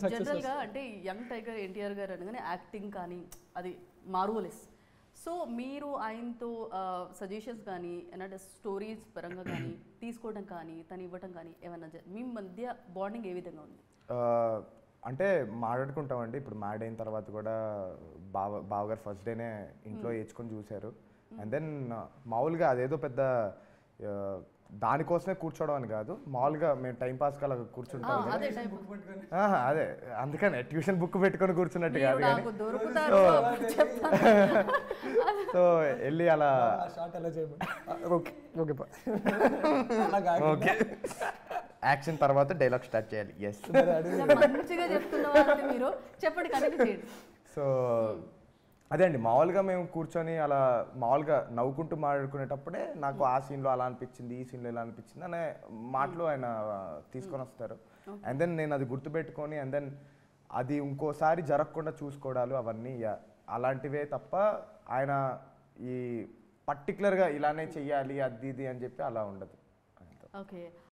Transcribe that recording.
జనరల్గా అంటే young tiger NTR గారు అనగానే యాక్టింగ్ కానీ అది మార్వలెస్. సో మీరు ఆయనతో సజెషన్స్ కానీ ఏమంటే స్టోరీస్ పరంగా కానీ తీసుకోవడం కానీ తను ఇవ్వడం కానీ ఏమన్నా మీ మధ్య బాండింగ్ ఏ విధంగా ఉంది? అంటే మాట్లాడుకుంటామండి. ఇప్పుడు మ్యాడ్ అయిన తర్వాత కూడా బావగారు ఫస్ట్ డేనే ఇంట్లో ఏడ్చుకొని చూశారు. అండ్ దెన్ మామూలుగా అదేదో పెద్ద దానికోసమే కూర్చోవడం అని కాదు, మామూలుగా మేము టైం పాస్ అలా కూర్చుంటాం. అదే అందుకనే ట్యూషన్ బుక్ పెట్టుకొని కూర్చున్నట్టు కాదు కానీ సో వెళ్ళి అలా ఓకే యాక్షన్ తర్వాత డైలాగ్ స్టార్ట్ చేయాలి. ఎస్ మంచిగా చెప్తున్నారు మీరు, చెప్పండి కంటిన్యూ చేయండి. సో అదే అండి, మామూలుగా మేము కూర్చొని అలా మామూలుగా నవ్వుకుంటూ మాట్లాడుకునేటప్పుడే నాకు ఆ సీన్లో అలా అనిపించింది, ఈ సీన్లో ఇలా అనిపించింది అనే మాటలు ఆయన తీసుకొని వస్తారు. అండ్ దెన్ నేను అది గుర్తుపెట్టుకొని అండ్ దెన్ అది ఇంకోసారి జరగకుండా చూసుకోవడాలు అవన్నీ అలాంటివే తప్ప ఆయన ఈ పర్టికులర్గా ఇలానే చెయ్యాలి అది ఇది అని చెప్పి అలా ఉండదు. ఓకే,